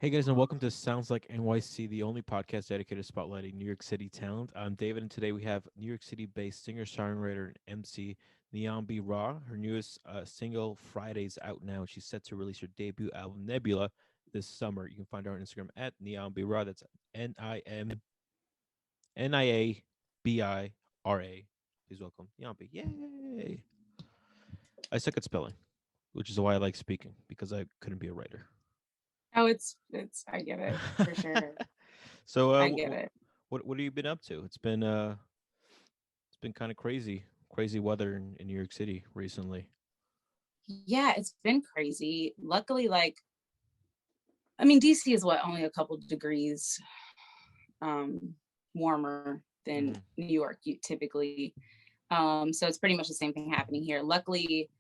Hey guys, and welcome to Sounds Like NYC, the only podcast dedicated to spotlighting New York City talent. I'm David, and today we have New York City-based singer-songwriter and MC Niambi Ra. Her newest single, Friday's out now. She's set to release her debut album, Nebula, this summer. You can find her on Instagram at Niambi Ra. That's Niambira. Please welcome Niambi. Yay! I suck at spelling, which is why I like speaking because I couldn't be a writer. Oh, it's I get it for sure. So, I get it. what have you been up to? It's been kind of crazy weather in New York City recently. Yeah, it's been crazy. Luckily, I mean, DC is what only a couple degrees warmer than Hmm. New York typically. So it's pretty much the same thing happening here. Luckily,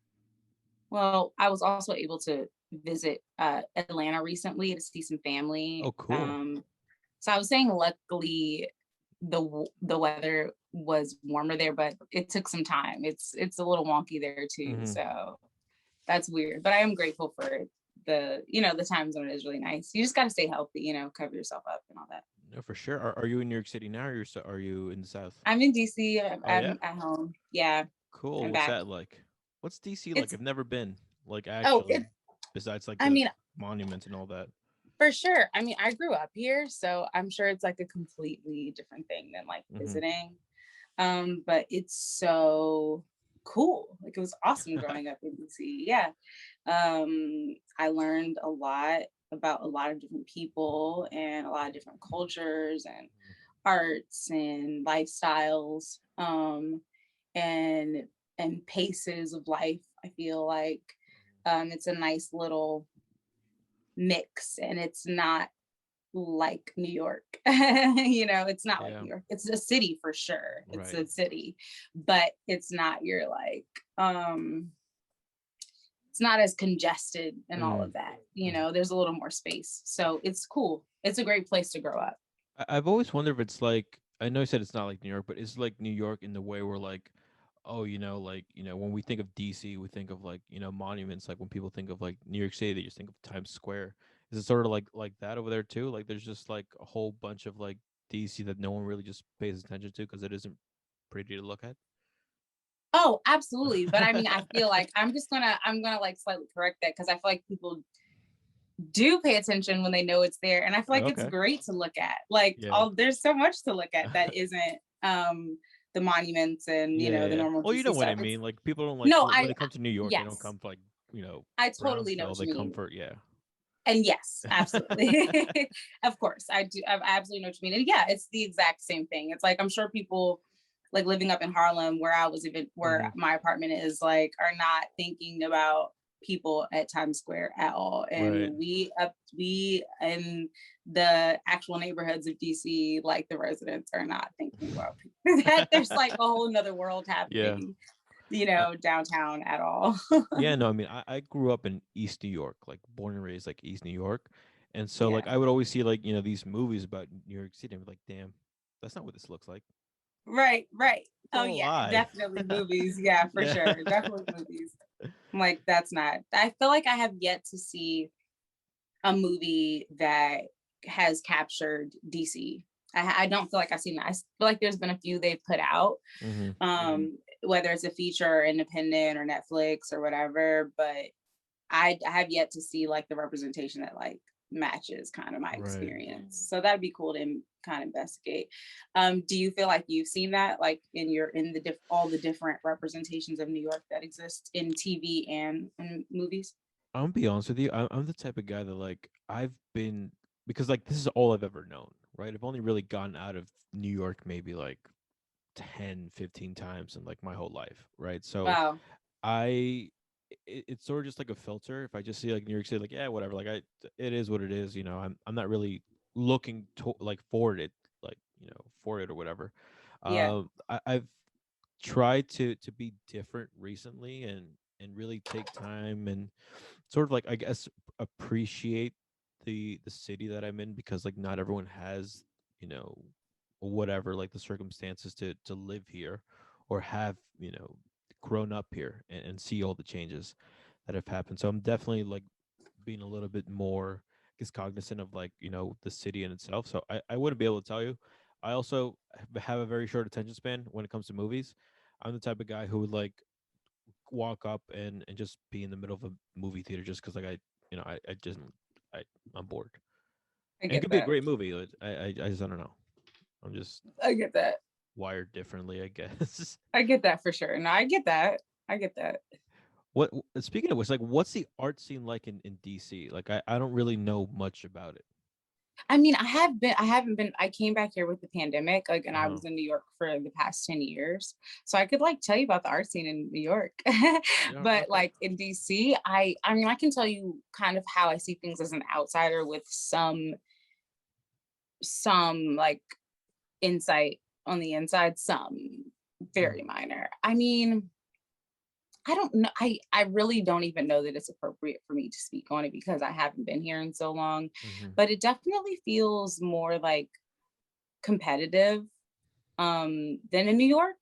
well, I was also able to visit Atlanta recently to see some family. Oh, cool. So I was saying, luckily, the weather was warmer there, but it took some time. It's a little wonky there too, Hmm. so that's weird. But I am grateful for the time zone is really nice. You just got to stay healthy, cover yourself up and all that. No, for sure. Are you in New York City now, or are you in the South? I'm in DC. Oh yeah, I'm at home. Yeah, cool. I'm What's back. that like? What's DC like? It's I've never been. Like oh, actually, it. besides like I the mean, monuments and all that. for sure. I mean, I grew up here, so I'm sure it's like a completely different thing than like Hmm. visiting. But it's so cool. Like it was awesome growing up in DC. Yeah. I learned a lot about a lot of different people and a lot of different cultures and arts and lifestyles. And paces of life. I feel like it's a nice little mix, and it's not like New York. It's not like Yeah. New York. It's a city for sure. It's Right. a city, but it's not your like it's not as congested and all Mm. of that. Mhm. There's a little more space. So it's cool. It's a great place to grow up. I've always wondered if it's like I know you said it's not like New York, but it's like New York in the way where like, oh, when we think of DC, we think of like monuments. Like when people think of like New York City, they just think of Times Square. Is it sort of like that over there too? Like there's just like a whole bunch of like DC that no one really just pays attention to because it isn't pretty to look at. Oh, absolutely. But I mean, I feel like I'm gonna like slightly correct that because I feel like people do pay attention when they know it's there. And I feel like it's Okay. great to look at. Like Yeah. all there's so much to look at that isn't the monuments and Yeah, the yeah. normal Well, you know DC what I stuff. It's mean. Like people don't like no, when I it comes to New York, they don't yes. come for like I totally know Brownsville. what They you come mean. for yeah. And yes, absolutely. Of course. I absolutely know what you mean. And yeah, it's the exact same thing. It's like I'm sure people like living up in Harlem where I was even where Hmm. my apartment is like are not thinking about people at Times Square at all. Right. And we in the actual neighborhoods of DC, like the residents are not thinking about people. That there's like a whole nother world Yeah. happening, Uh, downtown at all. yeah, no, I mean, I grew up in East New York, like born and raised like East New York. And so like Yeah. I would always see like, these movies about New York City and be like, damn, that's not what this looks like. Right, right. It's Oh all a yeah, lie. definitely movies. Yeah, for Yeah. sure. Definitely movies. I'm like, that's not. I feel like I have yet to see a movie that has captured DC. I don't feel like I've seen that. I feel like there's been a few they've put out, Hmm. whether it's a feature or independent or Netflix or whatever. But I have yet to see like the representation that like matches kind of my Right. experience. So that'd be cool to kind of investigate. Do you feel like you've seen that like in the all the different representations of New York that exist in TV and in movies? I'm gonna be honest with you. I'm the type of guy that like I've been because like this is all I've ever known, right? I've only really gotten out of New York maybe like 10, 15 times in like my whole life, right? So Wow. I it's sort of just like a filter. If I just see like New York City, like yeah, whatever. Like it is what it is. I'm not really looking to like for it, like for it or whatever. Yeah. I've tried to be different recently and really take time and sort of like I guess appreciate the city that I'm in because like not everyone has you know whatever like the circumstances to live here or have grown up here and see all the changes that have happened. So I'm definitely like being a little bit more is cognizant of like, you know, the city in itself. So I wouldn't be able to tell you. I also have a very short attention span when it comes to movies. I'm the type of guy who would like walk up and just be in the middle of a movie theater just because like you know I just I I'm bored. I And it get could be a that. great movie. I just I don't know. I'm just I get that. wired differently, I guess. I get that for sure. No, I get that. I get that. What speaking of which, like, what's the art scene like in DC? Like, I don't really know much about it. I mean, I haven't been, I came back here with the pandemic, like, and I Uh-huh. was in New York for the past 10 years. So I could like tell you about the art scene in New York. Yeah, But okay. like in DC, I mean, I can tell you kind of how I see things as an outsider with some like insight on the inside, some very Mm-hmm. minor. I mean, I don't know. I really don't even know that it's appropriate for me to speak on it because I haven't been here in so long. Mm-hmm. But it definitely feels more like competitive than in New York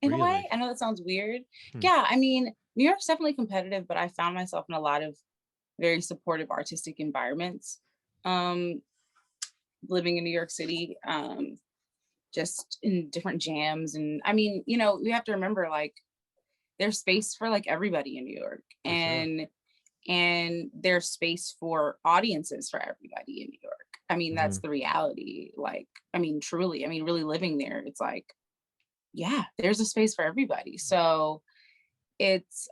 in a way. Really? I know that sounds weird. Hmm. Yeah, I mean, New York's definitely competitive, but I found myself in a lot of very supportive artistic environments um living in New York City. Just in different jams. And I mean, you know, we have to remember like there's space for like everybody in New York. For sure. And there's space for audiences for everybody in New York. I mean, Mm-hmm. that's the reality. Like, I mean, truly, I mean, really living there, it's like, yeah, there's a space for everybody. So it's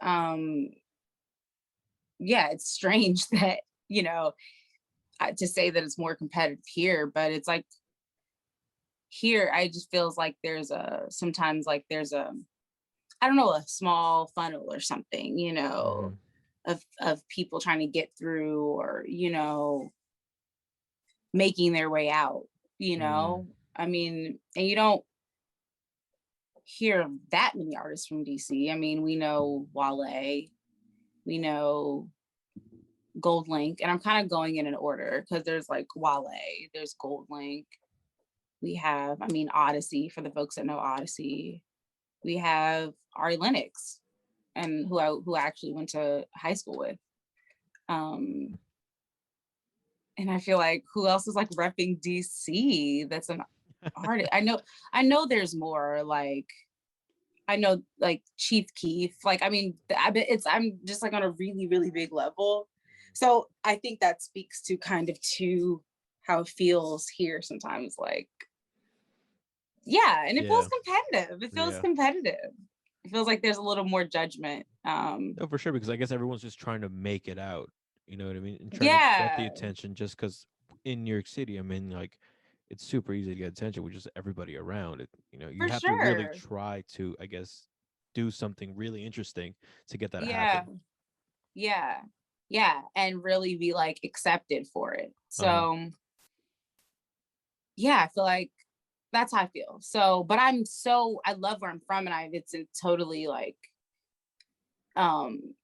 yeah, it's strange that, you know, to say that it's more competitive here, but it's like here, I just feels like there's a sometimes like there's a I don't know, a small funnel or something, you Mm-hmm. know, of people trying to get through or, you know, making their way out, you Mm-hmm. know. I mean, and you don't hear that many artists from DC. I mean, we know Wale, we know Gold Link, and I'm kind of going in an order because there's like Wale, there's Gold Link, we have, I mean, Odyssey for the folks that know Odyssey. We have Ari Lennox, and who I actually went to high school with. Um, and I feel like who else is like repping DC that's an artist? I know there's more like I know like Chief Keef. Like I mean, I bet I'm just like on a really really big level. So I think that speaks to kind of to how it feels here sometimes. Like yeah, and it feels Yeah. competitive. It feels Yeah. competitive. It feels like there's a little more judgment. No, for sure, because I guess everyone's just trying to make it out. You know what I mean? And trying to get the Yeah, attention just because in New York City, I mean, like, it's super easy to get attention with just everybody around. It, you know, you for have to really sure. try to, I guess, do something really interesting to get that to Yeah, happen. yeah, yeah, and really be like accepted for it. Uh huh. So yeah, I feel like that's how I feel. So, but I love where I'm from, and it's a totally like um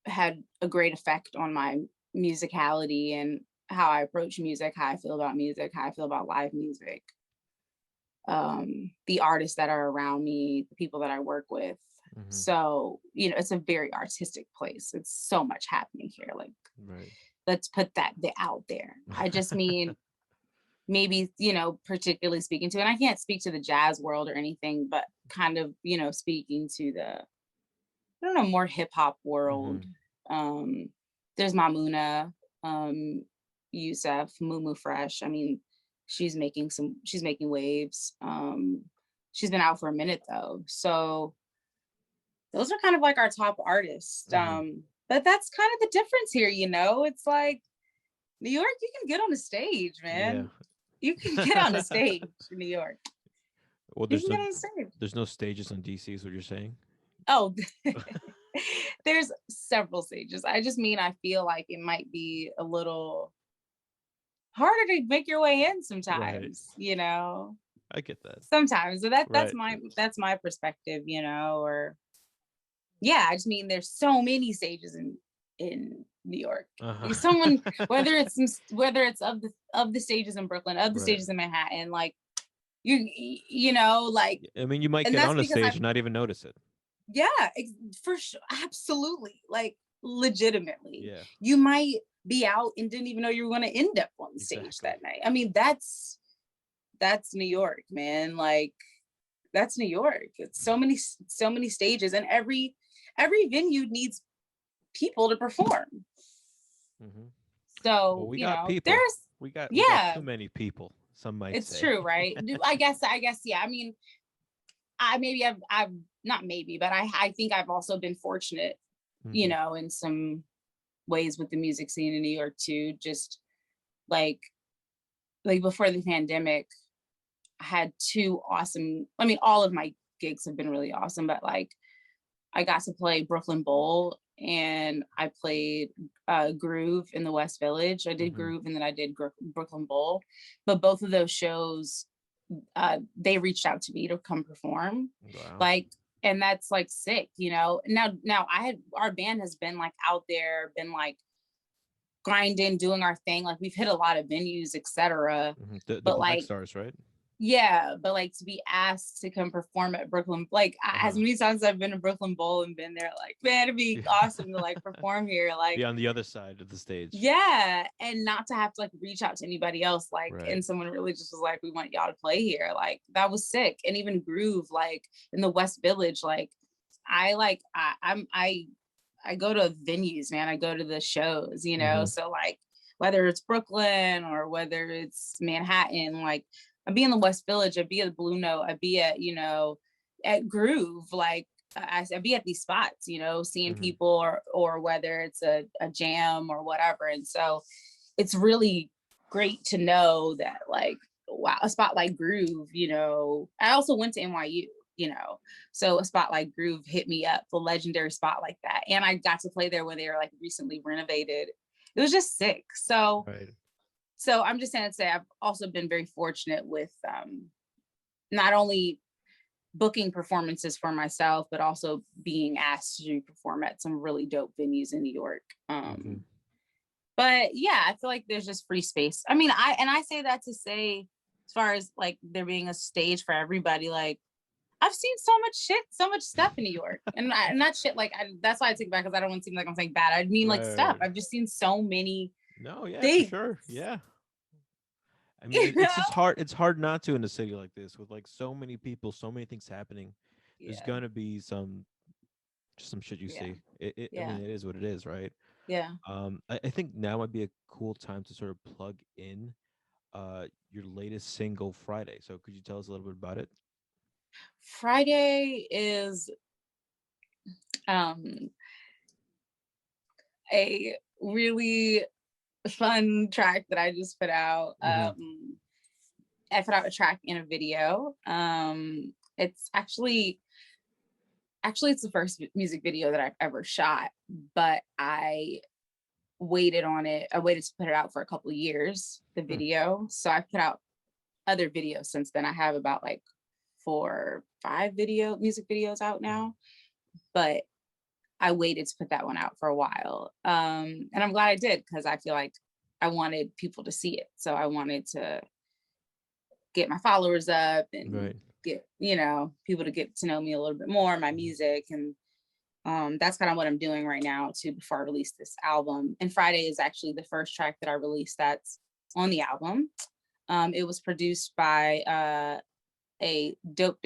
had a great effect on my musicality and how I approach music, how I feel about music, how I feel about live music, the artists that are around me, the people that I work with. Hmm. So, you know, it's a very artistic place. It's so much happening here. Like, Right. let's put that out there. I just mean, maybe, you know, particularly speaking to, and I can't speak to the jazz world or anything, but kind of, you know, speaking to the, I don't know, more hip hop Hmm. world. Um, there's Mamuna, Yusef, Mumu Fresh. I mean, she's making waves. She's been out for a minute though. So those are kind of like our top artists. Hmm. But that's kind of the difference here, you know? It's like New York, you can get on the stage, Yeah. man. You can get on the stage in New York. Well, You can get on the stage. there's no stages on DC, is what you're saying? Oh, there's several stages. I just mean I feel like it might be a little harder to make your way in Right. sometimes, you know. I get that. Sometimes. So that's Right. my perspective, you know, or yeah, I just mean there's so many stages in New York. Uh Someone huh. whether it's of the stages in Brooklyn, of the Right. stages in Manhattan, like you know, like, I mean, you might and get that's on a because stage and not even notice it. yeah, for sure, absolutely, like legitimately, Yeah. you might be out and didn't even know you were going to end up on stage that night. I mean, that's New York, man. Like, that's New York. It's so many stages, and every venue needs people to perform. So, well, we got people. We got too many people. Some might say it's true, right? I guess, yeah. I mean, I've not maybe, but I think I've also been fortunate, you know, in some ways with the music scene in New York too. Just like before the pandemic, I had two awesome, I mean, all of my gigs have been really awesome, but like I got to play Brooklyn Bowl, and I played Groove in the West Village. I did Groove, and then I did Brooklyn Bowl. But both of those shows, they reached out to me to come perform. Wow. Like, and that's like sick, you know. Now our band has been like out there, been like grinding, doing our thing. Like, we've hit a lot of venues, etc. The Black like, Stars, right? Yeah, but like to be asked to come perform at Brooklyn, like as many times I've been to Brooklyn Bowl and been there, like, man, it'd be awesome to like perform here, like be on the other side of the stage. Yeah, and not to have to like reach out to anybody else, like, and someone really just was like, we want y'all to play here. Like, that was sick. And even Groove, like in the West Village, like I go to venues, man. I go to the shows, you know. So like whether it's Brooklyn or whether it's Manhattan, like I'd be in the West Village, I'd be at the Blue Note, I'd be at, you know, at Groove, like I'd be at these spots, you know, seeing people, or whether it's a jam or whatever. And so it's really great to know that, like, wow, a spot like Groove, you know, I also went to NYU, you know, so a spot like Groove hit me up, a legendary spot like that. And I got to play there when they were like recently renovated. It was just sick. So So I'm just saying to say I've also been very fortunate with not only booking performances for myself, but also being asked to perform at some really dope venues in New York. But yeah, I feel like there's just free space. I mean, I say that to say, as far as like there being a stage for everybody, like I've seen so much shit, so much stuff in New York, and not shit. Like that's why I take it back, because I don't want to seem like I'm saying bad. I mean like stuff. I've just seen so many. No, yeah, things. For sure, yeah. I mean, it's just hard. It's hard not to in a city like this with like so many people, so many things happening. There's gonna be some shit you see. I mean, it is what it is, right? Yeah. I think now might be a cool time to sort of plug in your latest single, Friday. So could you tell us a little bit about it? Friday is a really fun track that I just put out. I put out a track in a video. It's actually it's the first music video that I've ever shot, but I waited on it. I waited to put it out for a couple of years, the video. So I've put out other videos since then. I have about like 4 or 5 music videos out now, but I waited to put that one out for a while. And I'm glad I did, because I feel like I wanted people to see it. So I wanted to get my followers up and get, you know, people to get to know me a little bit more, my music. And that's kind of what I'm doing right now too, before I release this album. And Friday is actually the first track that I released that's on the album. It was produced by a dope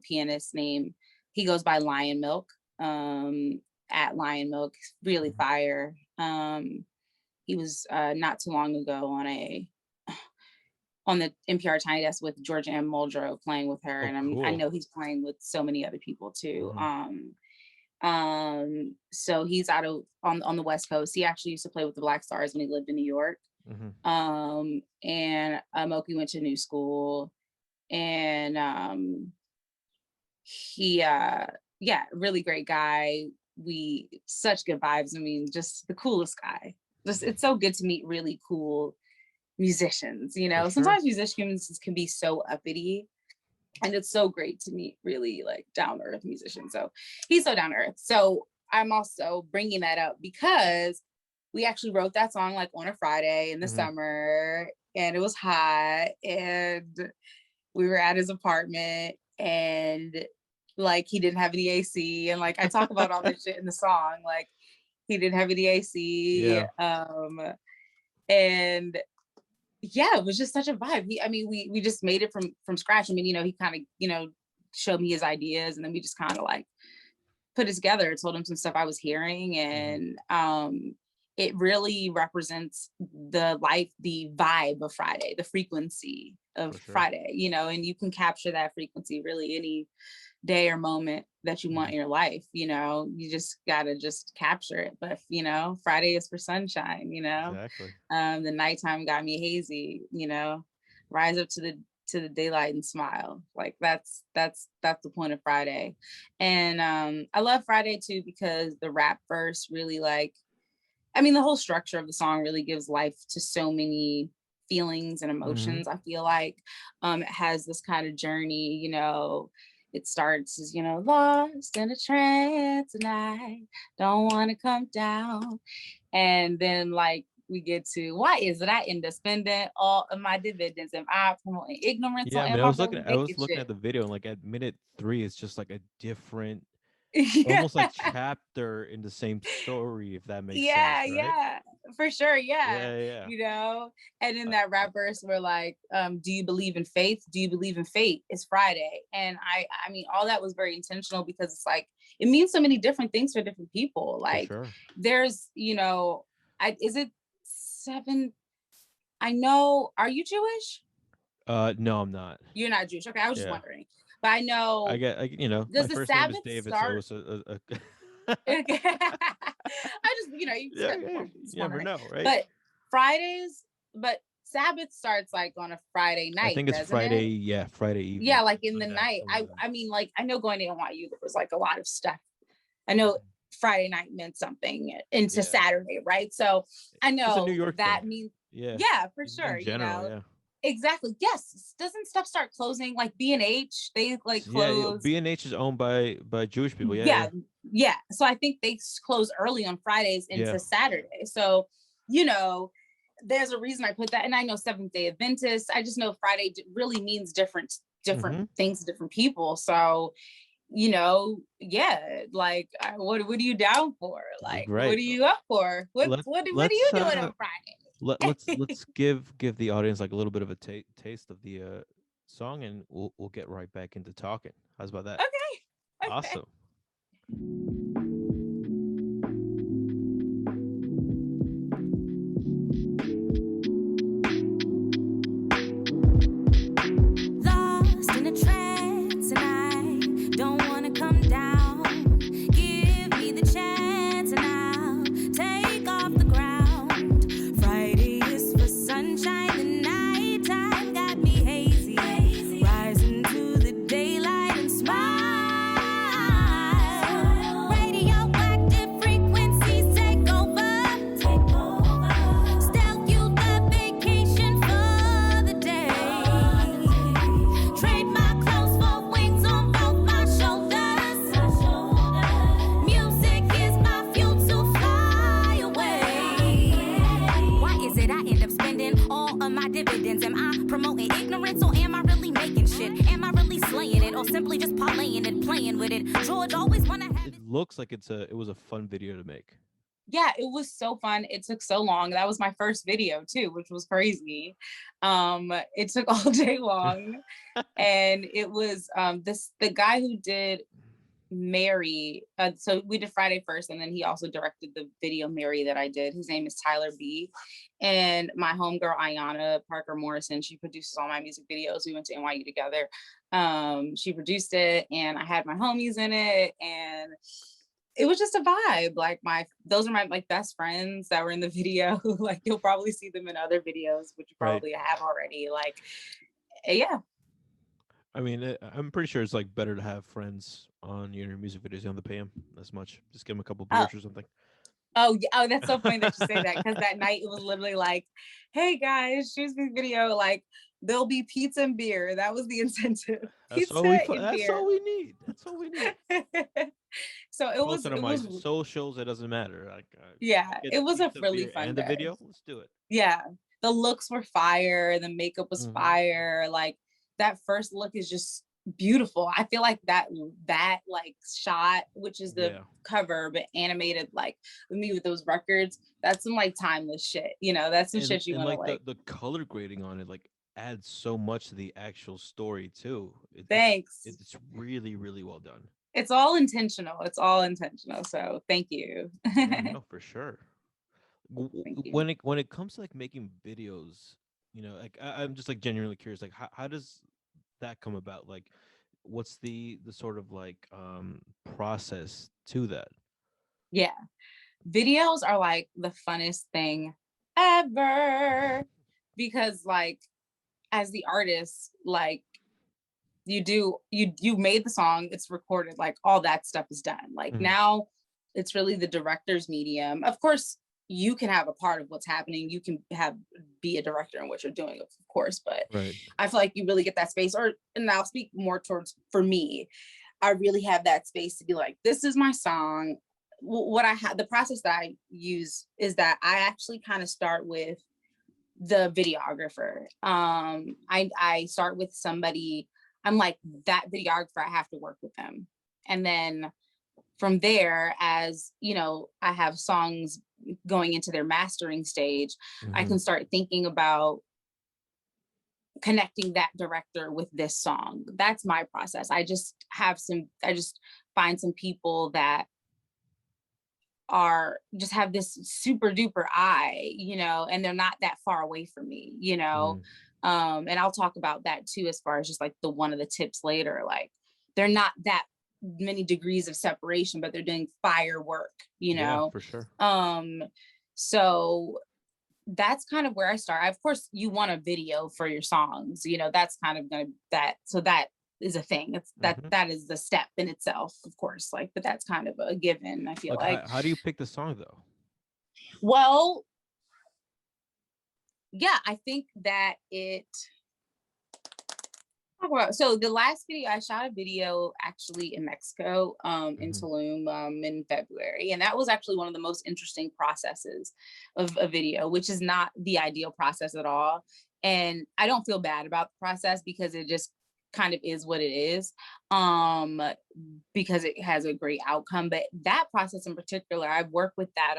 pianist named, he goes by Lion Milk, at Lion Milk, really fire. He was not too long ago on the NPR Tiny Desk with Georgia M. Muldrow, playing with her. And cool. I know he's playing with so many other people too. So he's out of on the West Coast. He actually used to play with the Black Stars when he lived in New York. And Moki went to New School, and he really great guy. Such good vibes. I mean, just the coolest guy. Just, it's so good to meet really cool musicians, you know. Sometimes musicians can be so uppity, and it's so great to meet really like down to earth musicians. So he's so down to earth. So I'm also bringing that up because we actually wrote that song like on a Friday in the summer, and it was hot, and we were at his apartment, and like he didn't have any AC, and like I talk about all this shit in the song. Like He did Heavy the AC. Yeah. And yeah, it was just such a vibe. We just made it from scratch. I mean, he kind of, showed me his ideas, and then we just kind of like put it together. Told him some stuff I was hearing, and it really represents the vibe of Friday, the frequency of Friday, and you can capture that frequency really any day or moment that you want in your life. You just gotta just capture it. But Friday is for sunshine. Exactly. The nighttime got me hazy. Rise up to the daylight and smile. Like that's the point of Friday. And I love Friday too because the rap verse really the whole structure of the song really gives life to so many feelings and emotions. I feel like it has this kind of journey. It starts as lost in a trance and I don't want to come down, and then we get to why is it I end up spending all of my dividends and I promoting ignorance. Yeah, I on mean, am I was looking shit. at the video, and like at minute 3, it's just like a different, Yeah. almost like chapter in the same story, if that makes sense, right? Yeah, for sure. Yeah. And in that rap verse, we're like, do you believe in faith? Do you believe in fate? It's Friday. And I mean, all that was very intentional because it's like, it means so many different things for different people. Like there's, is it 7? I know. Are you Jewish? No, I'm not. You're not Jewish. Okay, I was just wondering. But I know. I get, does my the first Sabbath name is David, start? so it's I just, you never know, right? But Sabbath starts like on a Friday night. I think it's Friday. It? Yeah, Friday evening. Yeah, like in the night. I mean, like I know going to NYU there was like a lot of stuff. I know Friday night meant something into Saturday, right? So I know New York that thing. means for sure. In general, Exactly. Yes. Doesn't stuff start closing like B&H? They like close. B&H is owned by Jewish people. Yeah. So I think they close early on Fridays into Saturday. So, there's a reason I put that. And I know Seventh Day Adventist. I just know Friday really means different things to different people. So, like what are you down for? Like, what are you up for? What are you doing on Friday? Let's give the audience like a little bit of a taste of the song, and we'll get right back into talking. How's about that? Okay. Awesome. Lost in a trance and I don't want to come down. Give me the chance and I'll take off the ground. Friday is for sunshine, the nighttime got me hazy. Rising to the daylight and smile. Radioactive frequencies take over. Stealth you the vacation for the day. Trade my clothes for wings on both my shoulders. Music is my fuel to fly away. Why is it I end up spending all of my dividends? Am I promoting ignorance or am I really making shit? Am I really slaying it or simply just parlaying it, playing with it? George always wanna have it. Looks like it was a fun video to make. Yeah, it was so fun. It took so long. That was my first video too, which was crazy. It took all day long. And it was the guy who did Mary. So we did Friday first, and then he also directed the video Mary that I did. His name is Tyler B. And my homegirl Ayana Parker Morrison, she produces all my music videos. We went to NYU together. She produced it, and I had my homies in it, and it was just a vibe. Like those are my like best friends that were in the video. Like you'll probably see them in other videos, which you probably have already. Like, yeah. I mean, I'm pretty sure it's like better to have friends on your music videos. You don't have to pay them as much. Just give them a couple beers or something. Oh, yeah. Oh, that's so funny that you say that, because that night it was literally like, hey guys, choose this video. Like there'll be pizza and beer. That was the incentive. That's all we need. That's all we need. So it was my socials. It doesn't matter. Like it was a really fun and the video. Let's do it. Yeah, the looks were fire. The makeup was fire. Like that first look is just beautiful. I feel like that like shot, which is the Yeah. cover, but animated like with me with those records, that's some like timeless shit. You know, that's some shit you And want to like like. the color grading on it like adds so much to the actual story too. Thanks. It's really really well done. It's all intentional. It's all intentional. So thank you. Yeah, no, for sure. Thank you. When it comes to like making videos, you know, like I'm just like genuinely curious, like how does that come about? Like, what's the sort of like process to that? Yeah. Videos are like the funnest thing ever because like as the artist, like you made the song, it's recorded, like all that stuff is done. Like Mhm. now it's really the director's medium. Of course, you can have a part of what's happening. You can be a director in what you're doing, of course, but Right. I feel like you really get that space, and I'll speak more towards for me. I really have that space to be like, this is my song. What I have, the process that I use is that I actually kind of start with the videographer. I start with somebody. I'm like, that videographer, I have to work with them. And then from there, as you know, I have songs going into their mastering stage, I can start thinking about connecting that director with this song. That's my process. I just find some people that are just have this super duper eye, you know, and they're not that far away from me, you know. And I'll talk about that too, as far as just like the one of the tips later. Like they're not that many degrees of separation, but they're doing fire work, you know. Yeah, for sure. So that's kind of where I start. Of course, you want a video for your songs, you know, that's kind of gonna that so that is a thing. It's that is the step in itself, of course. Like, but that's kind of a given, I feel like. How do you pick the song though? Well, yeah, I think that so the last video, I shot a video actually in Mexico, in Tulum, in February. And that was actually one of the most interesting processes of a video, which is not the ideal process at all. And I don't feel bad about the process because it just kind of is what it is, because it has a great outcome. But that process in particular, I've worked with that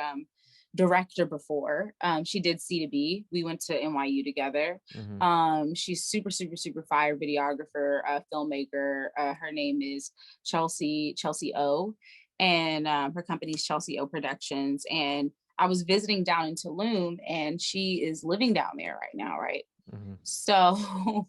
director before. She did C2B. We went to NYU together. She's super, super, super fire videographer, filmmaker. Her name is Chelsea O, and her company's Chelsea O Productions. And I was visiting down in Tulum, and she is living down there right now, right? So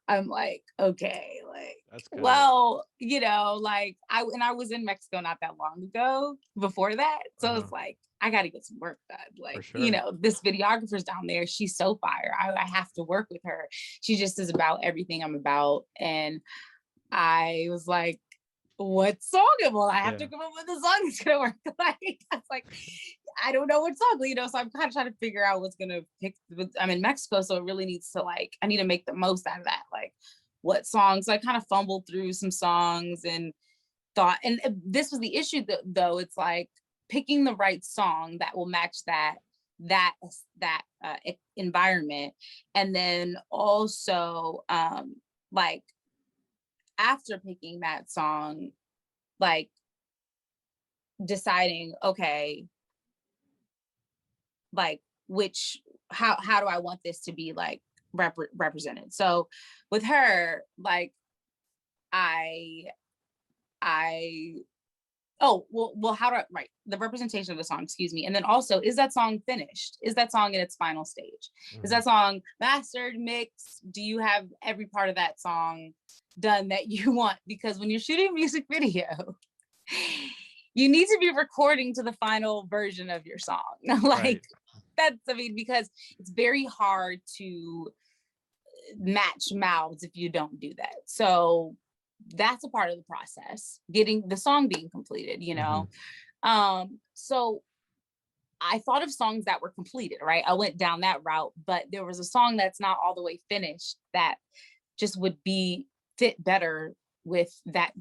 I'm like, okay, like, well, you know, like I was in Mexico not that long ago before that. So it's like, I got to get some work done. Like, you know, this videographer's down there. She's so fire. I have to work with her. She just is about everything I'm about. And I was like, what song? Well, I have to come up with a song that's gonna work. Like, I was like, I don't know what song, you know. So I'm kind of trying to figure out what's gonna pick. I'm in Mexico, so it really needs to like, I need to make the most out of that. Like, what songs? So I kind of fumbled through some songs and thought, and this was the issue though. It's like picking the right song that will match that environment, and then also like after picking that song, like deciding, okay, like how do I want this to be like represented? So with her, like how do I write the representation of the song, excuse me. And then also, is that song finished? Is that song in its final stage? Is that song mastered, mixed? Do you have every part of that song done that you want? Because when you're shooting a music video, you need to be recording to the final version of your song. Like because it's very hard to match mouths if you don't do that. So that's a part of the process, getting the song being completed, you know. So I thought of songs that were completed, right? I went down that route, but there was a song that's not all the way finished that just would fit better with that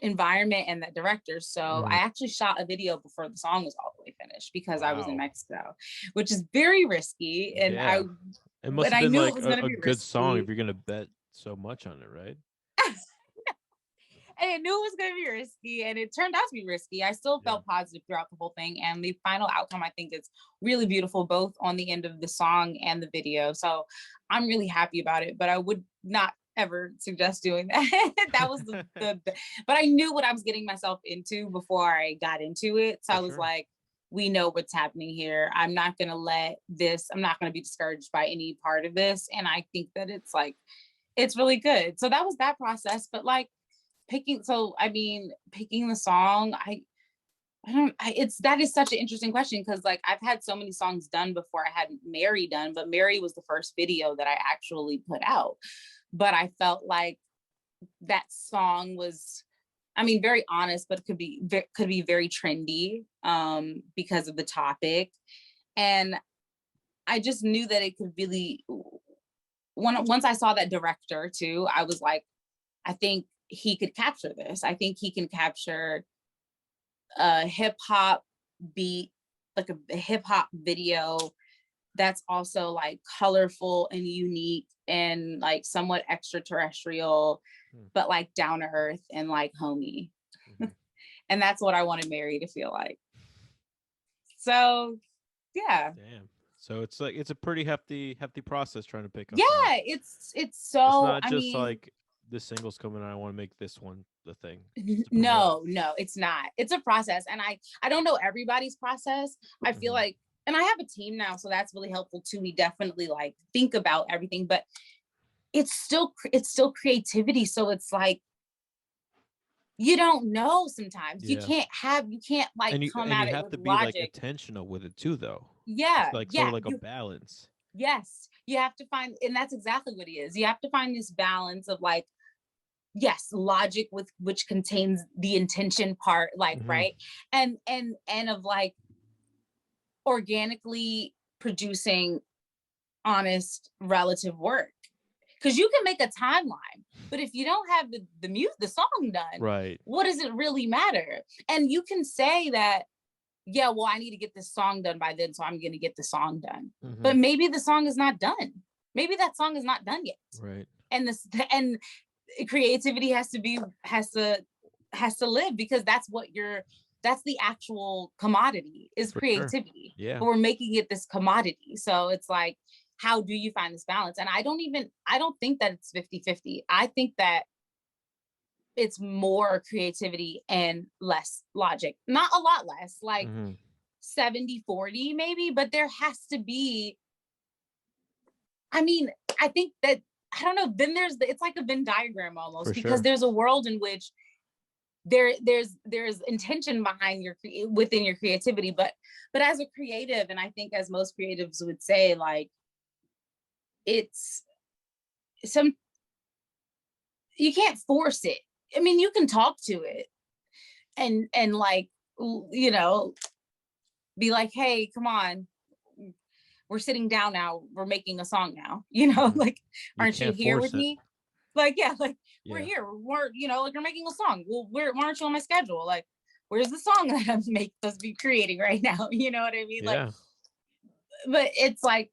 environment and that director. So I actually shot a video before the song was all the way finished because I was in Mexico, which is very risky. And it must have been like a good song if you're gonna bet so much on it, right? I knew it was going to be risky, and it turned out to be risky. I still felt positive throughout the whole thing, and the final outcome, I think, is really beautiful, both on the end of the song and the video. So I'm really happy about it, but I would not ever suggest doing that. That was but I knew what I was getting myself into before I got into it. So I was like, we know what's happening here. I'm not going to be discouraged by any part of this. And I think that it's really good. So that was that process. But like picking the song, that is such an interesting question, because like I've had so many songs done before. I had Mary done, but Mary was the first video that I actually put out. But I felt like that song was, very honest, but could be very trendy because of the topic. And I just knew that it could really, once I saw that director too, I was like, I think he could capture this. I think he can capture a hip hop beat, like a hip hop video that's also like colorful and unique and like somewhat extraterrestrial, but like down to earth and like homey. And that's what I wanted Mary to feel like. So yeah. Damn. So it's like, it's a pretty hefty process trying to pick up. Yeah, it's so, it's not just like the singles coming out, I want to make this one the thing. No, it's not. It's a process. And I don't know everybody's process. I feel like, and I have a team now, so that's really helpful too. We definitely like think about everything, but it's still creativity. So it's like, you don't know sometimes. You can't like come at it with logic. And you have to be like intentional with it too, though. Yeah. It's like sort of like a balance. Yes. You have to find, and that's exactly what it is. You have to find this balance of like, yes, logic with which contains the intention part, like, right. And of like organically producing honest relative work. Because you can make a timeline, but if you don't have the song done, right, what does it really matter? And you can say that, yeah, well, I need to get this song done by then, so I'm going to get the song done. But maybe the song is not done. Maybe that song is not done yet. Right. And creativity has to live, because that's the actual commodity is for creativity. Sure. Yeah. But we're making it this commodity. So it's like, how do you find this balance? And I don't think that it's 50-50. I think that it's more creativity and less logic. Not a lot less, like 70-40 maybe, but there has to be, I think that, I don't know, then it's like a Venn diagram almost, because there's a world in which there's intention behind within your creativity, but as a creative, and I think as most creatives would say, like, it's you can't force it. You can talk to it and like, be like, hey, come on, we're sitting down now, we're making a song now, like, aren't you here with me? Like, yeah, like, we're here, we're, like, we're making a song. Well, why aren't you on my schedule? Like, where's the song that I'm supposed to be creating right now? You know what I mean? Yeah. Like, but it's like,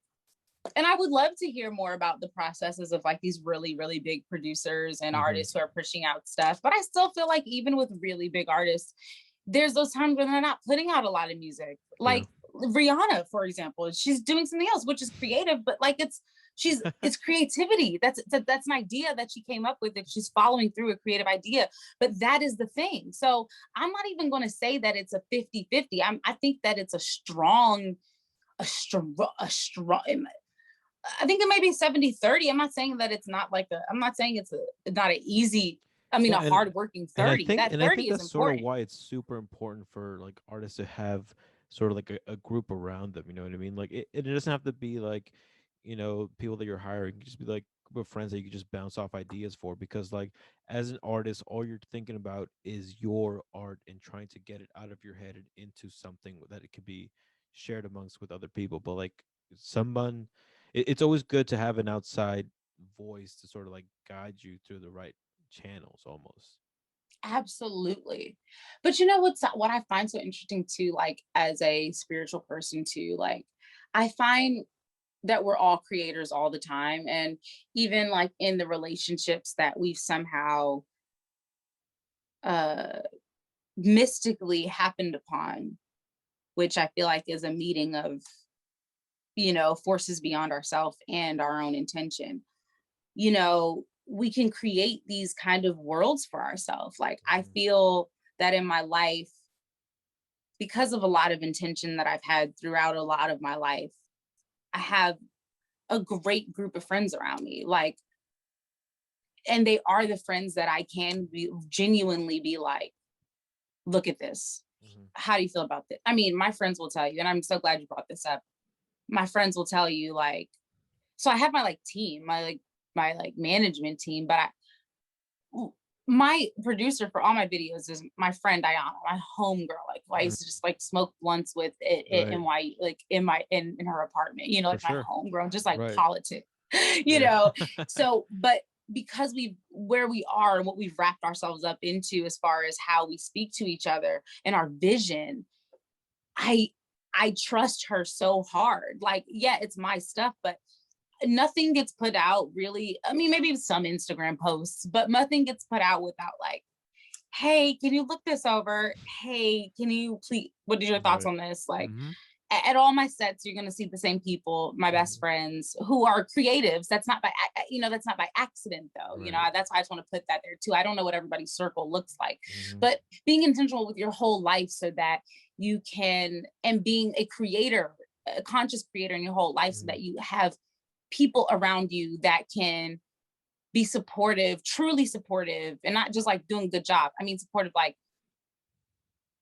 and I would love to hear more about the processes of like these really, really big producers and artists who are pushing out stuff. But I still feel like even with really big artists, there's those times when they're not putting out a lot of music. Like Rihanna, for example, she's doing something else, which is creative, but like it's creativity. That's an idea that she came up with, that she's following through a creative idea. But that is the thing. So I'm not even going to say that it's a 50-50. I think that it's a strong, I think it may be 70-30. I'm not saying that it's not like I'm not saying it's not an easy, a hardworking 30. That 30 is important. Sort of why it's super important for like artists to have sort of like a group around them. You know what I mean? Like it doesn't have to be like, people that you're hiring. It can just be like a group of friends that you can just bounce off ideas for, because like as an artist, all you're thinking about is your art and trying to get it out of your head and into something that it could be shared amongst with other people. But like it's always good to have an outside voice to sort of like guide you through the right channels almost. Absolutely. But what I find so interesting too, like as a spiritual person too, like I find that we're all creators all the time. And even like in the relationships that we've somehow uh mystically happened upon, which I feel like is a meeting of, you know, forces beyond ourselves and our own intention. You know, we can create these kind of worlds for ourselves. Like, I feel that in my life, because of a lot of intention that I've had throughout a lot of my life, I have a great group of friends around me. Like, and they are the friends that I can be genuinely be like, look at this. How do you feel about this? I mean, my friends will tell you, and I'm so glad you brought this up. My friends will tell you, like, so I have my like team, my management team, but my producer for all my videos is my friend Diana, my homegirl, like who I used to just like smoke blunts with at Right. NYC, like in her apartment, you know, For like my sure. homegirl, just like Right. politics, you Yeah. know. So, but because where we are and what we've wrapped ourselves up into as far as how we speak to each other and our vision, I trust her so hard. Like, yeah, it's my stuff, but nothing gets put out really. I mean, maybe some Instagram posts, but nothing gets put out without like, hey, can you look this over? Hey, can you please, what are your thoughts Right. on this? Like, Mm-hmm. at all my sets, you're going to see the same people, my best friends who are creatives. That's not by, you know, that's not by accident though. Right. You know, that's why I just want to put that there too. I don't know what everybody's circle looks like, Mm-hmm. but being intentional with your whole life so that you can, and being a creator, a conscious creator in your whole life, so that you have people around you that can be supportive, truly supportive, and not just like doing a good job. I mean, supportive, like,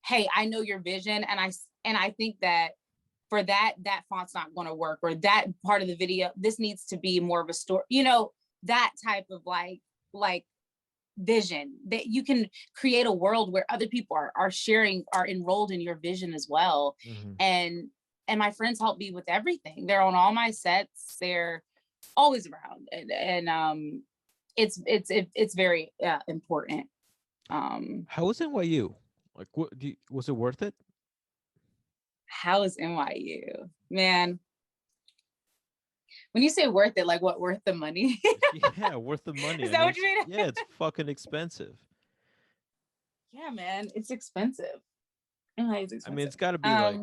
hey, I know your vision, and I think that for that font's not going to work, or that part of the video, this needs to be more of a story, you know, that type of like vision, that you can create a world where other people are sharing, are enrolled in your vision as well. And my friends help me with everything. They're on all my sets. They're always around, and it's very important. How was NYU? Like, was it worth it? How is NYU, man? When you say worth it, like what, worth the money? Yeah, worth the money. Is that what you mean? Yeah, it's fucking expensive. Yeah, man, it's expensive. NYU is expensive. I mean, it's got to be like,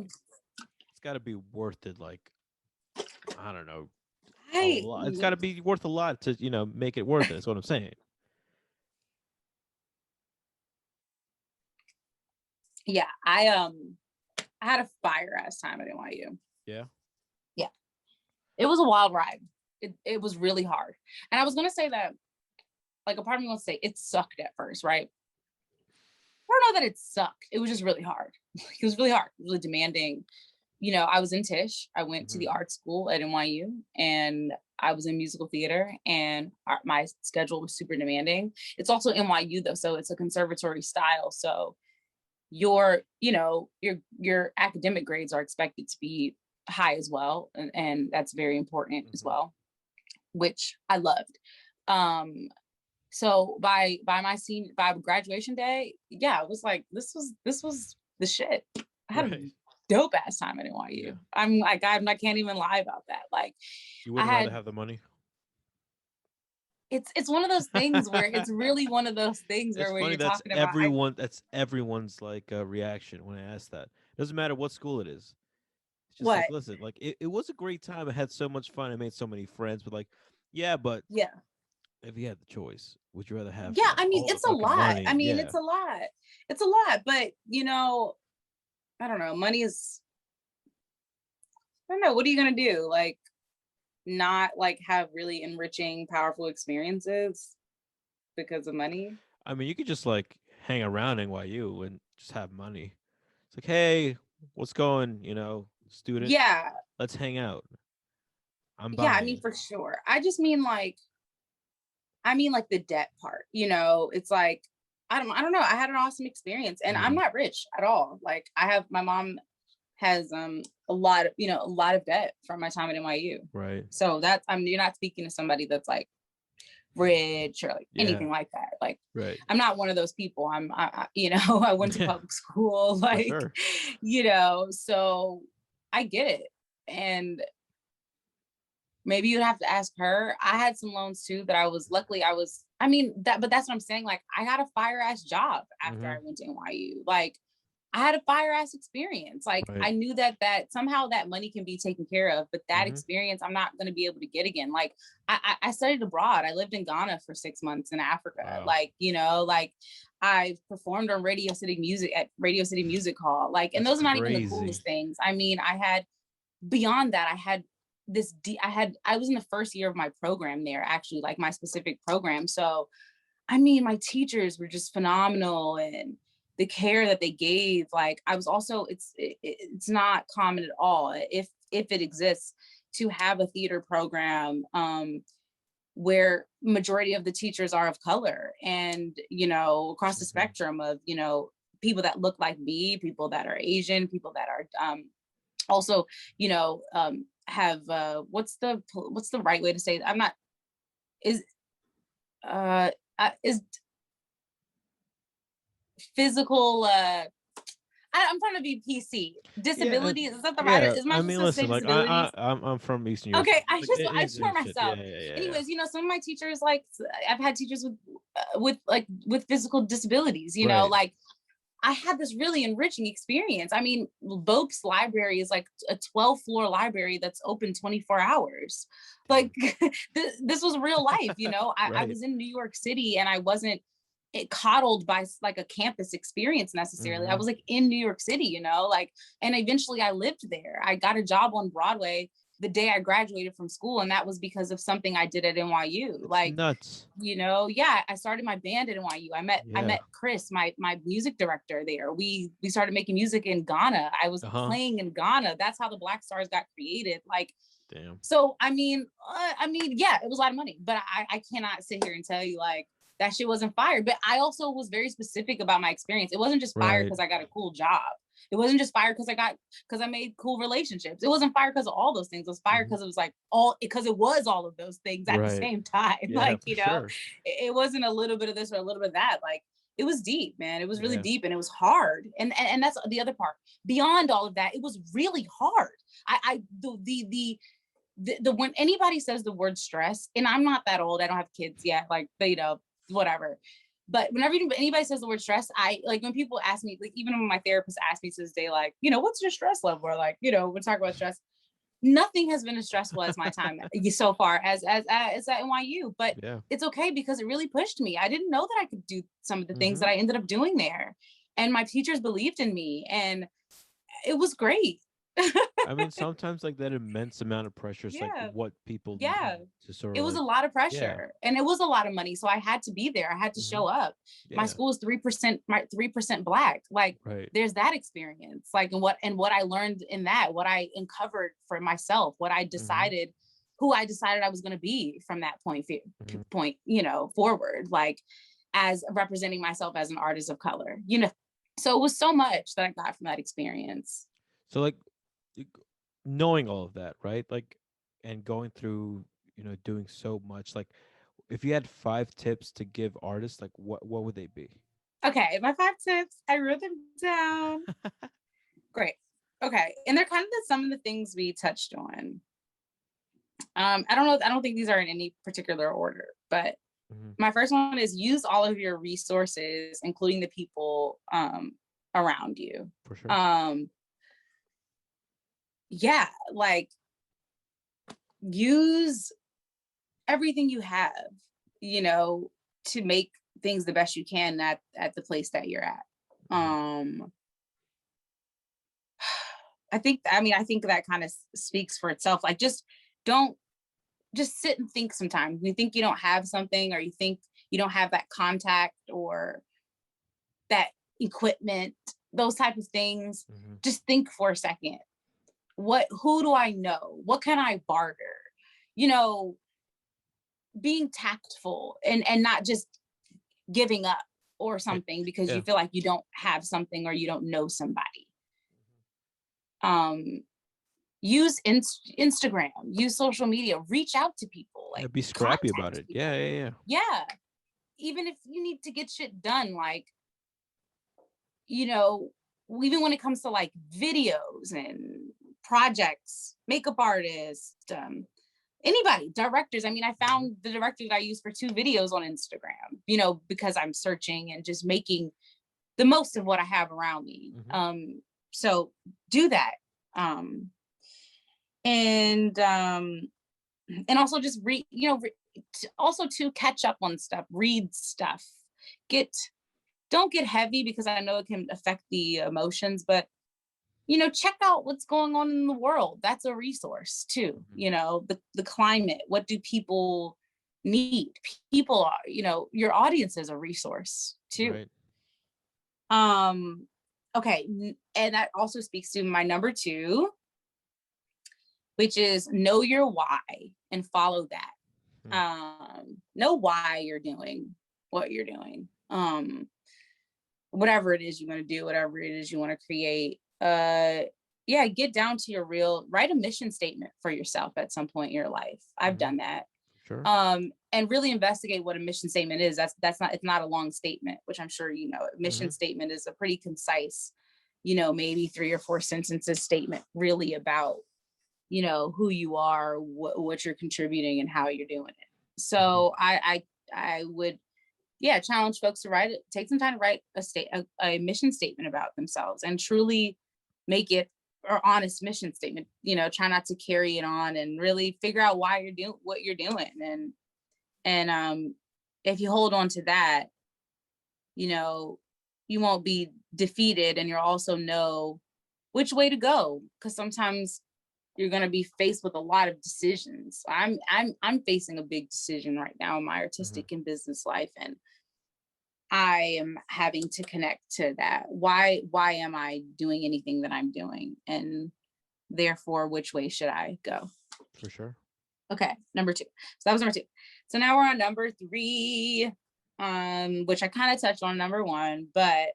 it's got to be worth it. Like, I don't know, a lot. It's got to be worth a lot to, you know, make it worth it. That's what I'm saying. Yeah, I had a fire ass time at NYU. Yeah. Yeah, it was a wild ride. It was really hard, and I was gonna say that, like, a part of me wants to say it sucked at first, right? I don't know that it sucked. It was just really hard. It was really hard, really demanding. You know, I was in Tisch. I went to the art school at NYU, and I was in musical theater, and my schedule was super demanding. It's also NYU though, so it's a conservatory style. So your academic grades are expected to be high as well, and that's very important as well, which I loved. So by graduation day, yeah, it was like this was the shit. I had a dope ass time at NYU. Yeah. I can't even lie about that. Like, you wouldn't rather have the money. It's one of those things where it's really one of those things where you're talking about that's everyone's like reaction when I ask that. It doesn't matter what school it is. It's just what? like, listen, like it was a great time. I had so much fun. I made so many friends, but like, yeah, but yeah. If you had the choice, would you rather have? Yeah, I mean, it's a lot. Money? I mean, it's a lot. It's a lot, but you know, I don't know. Money is. I don't know. What are you gonna do? Like, not like have really enriching, powerful experiences because of money? I mean, you could just like hang around NYU and just have money. It's like, hey, what's going? You know, student. Yeah. Let's hang out. I'm buying. Yeah, I buying. mean, for sure. I just mean like the debt part, you know. It's like, I don't know. I had an awesome experience, and I'm not rich at all. Like, my mom has a lot of debt from my time at NYU. Right. So that's, you're not speaking to somebody that's like rich or like anything like that. Like, right. I'm not one of those people. I I went to public school, like, sure. You know, so I get it. And maybe you'd have to ask her. I had some loans too that luckily I was I mean, but that's what I'm saying. Like, I got a fire ass job after I Mm-hmm. went to NYU. Like, I had a fire ass experience. Like, Right. I knew that somehow that money can be taken care of, but that Mm-hmm. experience I'm not going to be able to get again. Like, I studied abroad. I lived in Ghana for 6 months in Africa. Wow. Like, you know, like I've performed on Radio City Music Hall. Like, and That's those are not even the crazy. coolest things. I mean, I had beyond that, I had I was in the first year of my program there, actually, like my specific program. So I mean, my teachers were just phenomenal, and the care that they gave. Like, I was also, it's not common at all, if it exists, to have a theater program where majority of the teachers are of color, and you know, across the Mm-hmm. spectrum of, you know, people that look like me, people that are Asian, people that are also, you know, have what's the right way to say it? I'm not is is physical I'm trying to be PC. Yeah, Disability, is that the right? yeah. Am I I supposed mean, to say listen, like disabilities? I'm from Eastern Europe. Okay, Like, I it's just swear shit. Yeah, myself. yeah, yeah, yeah. Anyways, you know, some of my teachers, like, I've had teachers with physical disabilities, you know, Right. like I had this really enriching experience. I mean, Bope's library is like a 12-floor library that's open 24 hours. Damn. Like, this was real life, you know. I Right. was in New York City, and I wasn't coddled by like a campus experience necessarily. I Mm-hmm. was like in New York City, you know, like, and eventually I lived there. I got a job on Broadway the day I graduated from school, and that was because of something I did at NYU. It's Like, nuts. you know, yeah, I started my band at NYU. I Yeah. met Chris, my music director there. We started making music in Ghana. I was Uh-huh. playing in Ghana. That's how the Black Stars got created. Like, Damn. so I mean, yeah, it was a lot of money, but I cannot sit here and tell you like that shit wasn't fire. But I also was very specific about my experience. It wasn't just fire Right. because I got a cool job. It wasn't just fire because I made cool relationships. It wasn't fire because of all those things. It was fire Mm-hmm. because it was like because it was all of those things at the Right. same time. Yeah, Like, for you know, sure. it wasn't a little bit of this or a little bit of that. Like, it was deep, man. It was really Yeah. deep, and it was hard. And that's the other part. Beyond all of that, it was really hard. The when anybody says the word stress, and I'm not that old, I don't have kids yet, like, you know, whatever. But whenever anybody says the word stress, I like when people ask me, like, even when my therapist asked me to this day, like, you know, what's your stress level? Or like, you know, we talk about stress. Nothing has been as stressful as my time so far as at NYU, but Yeah. it's okay because it really pushed me. I didn't know that I could do some of the things Mm-hmm. that I ended up doing there, and my teachers believed in me, and it was great. I mean, sometimes like that immense amount of pressure is like Yeah. what people Yeah. need to sort It of was like, a lot of yeah, pressure, and it was a lot of money. So I had to be there. I had to mm-hmm. show up. My Yeah, school is 3%, 3% Black. Like, right. there's that experience. Like, and what I learned in that, what I uncovered for myself, what I Mm-hmm. decided, who I decided I was going to be from that Mm-hmm. point, you know, forward, like, as representing myself as an artist of color, you know. So it was so much that I got from that experience. So like knowing all of that, right? Like, and going through, you know, doing so much. Like, if you had 5 tips to give artists, like what would they be? Okay, my 5 tips, I wrote them down. Great. Okay. And they're kind of some of the things we touched on. I don't think these are in any particular order, but Mm-hmm. my first one is use all of your resources, including the people around you. For sure. Yeah, like, use everything you have, you know, to make things the best you can at the place that you're at. Mm-hmm. I think that kind of speaks for itself. Like, just sit and think sometimes. You think you don't have something, or you think you don't have that contact or that equipment, those type of things. Mm-hmm. Just think for a second. Who do I know? What can I barter? You know, being tactful and not just giving up or something because Yeah. you feel like you don't have something or you don't know somebody. Use Instagram, use social media, reach out to people, Yeah, like, be scrappy about contact it. people. Yeah. Yeah. Even if you need to get shit done, like, you know, even when it comes to like videos and projects, makeup artists, anybody, directors. I mean, I found the director that I used for 2 videos on Instagram, you know, because I'm searching and just making the most of what I have around me. So do that. And also just read, you know, also to catch up on stuff, read stuff, don't get heavy, because I know it can affect the emotions, but you know, check out what's going on in the world. That's a resource too. You know, the climate, what do people need? People are, you know, your audience is a resource too. Right. Okay. And that also speaks to my number 2, which is know your why and follow that. Know why you're doing what you're doing. Whatever it is you want to do, whatever it is you want to create. Yeah, get down to your write a mission statement for yourself at some point in your life. I've done that. Sure. And really investigate what a mission statement is. It's not a long statement, which I'm sure you know. A mission statement is a pretty concise, you know, maybe 3 or 4 sentences statement, really about, you know, who you are, what you're contributing, and how you're doing it. So I would, yeah, challenge folks to take some time to write a mission statement about themselves, and truly make it an honest mission statement. You know, try not to carry it on, and really figure out why you're doing what you're doing. And if you hold on to that, you know, you won't be defeated, and you'll also know which way to go, because sometimes you're going to be faced with a lot of decisions. I'm facing a big decision right now in my artistic and business life, and I am having to connect to that. Why am I doing anything that I'm doing? And therefore, which way should I go? For sure. Okay, number 2. So that was number 2. So now we're on number 3, which I kind of touched on number 1, but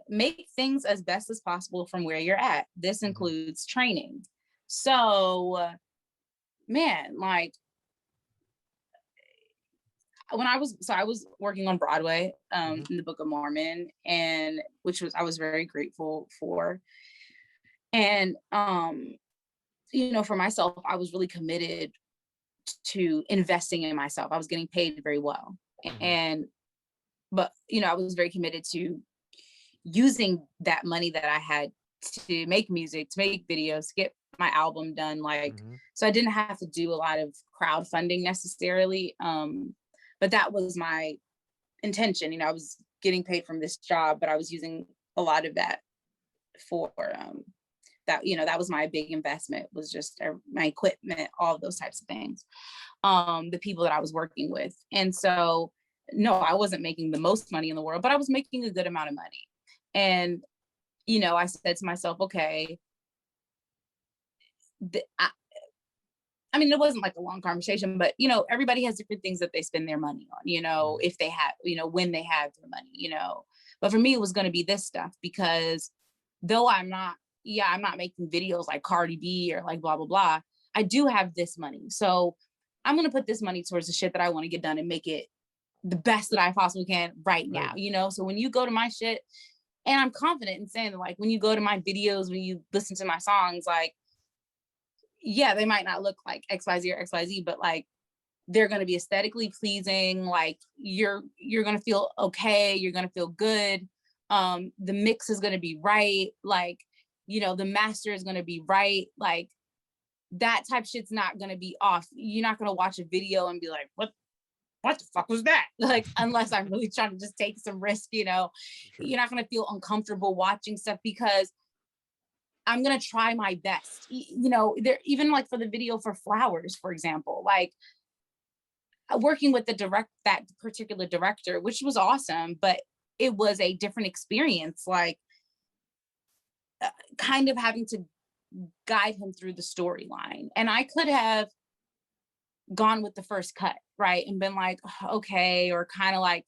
make things as best as possible from where you're at. This includes training. So, man, like, I was working on Broadway in the Book of Mormon, and I was very grateful for. And you know, for myself, I was really committed to investing in myself. I was getting paid very well. But you know, I was very committed to using that money that I had to make music, to make videos, to get my album done. Like, so I didn't have to do a lot of crowdfunding necessarily. But that was my intention. You know, I was getting paid from this job, but I was using a lot of that for that, you know, that was my big investment, was just my equipment, all of those types of things. The people that I was working with. And so, no, I wasn't making the most money in the world, but I was making a good amount of money. And, you know, I said to myself, okay, I mean, it wasn't like a long conversation, but, you know, everybody has different things that they spend their money on, you know, if they have, you know, when they have their money, you know. But for me, it was going to be this stuff, because though I'm not making videos like Cardi B or like blah, blah, blah, I do have this money. So I'm going to put this money towards the shit that I want to get done and make it the best that I possibly can right now, you know. So when you go to my shit, and I'm confident in saying that, like, when you go to my videos, when you listen to my songs, like, yeah, they might not look like XYZ or XYZ, but like, they're going to be aesthetically pleasing. Like, you're going to feel okay. You're going to feel good. The mix is going to be right. Like, you know, the master is going to be right. Like, that type of shit's not going to be off. You're not going to watch a video and be like, what the fuck was that? Like, unless I'm really trying to just take some risk, you know. You're not going to feel uncomfortable watching stuff, because I'm going to try my best. You know, there, even like for the video for Flowers, for example, like, working with that particular director, which was awesome, but it was a different experience, like, kind of having to guide him through the storyline. And I could have gone with the first cut, right, and been like, okay, or kind of like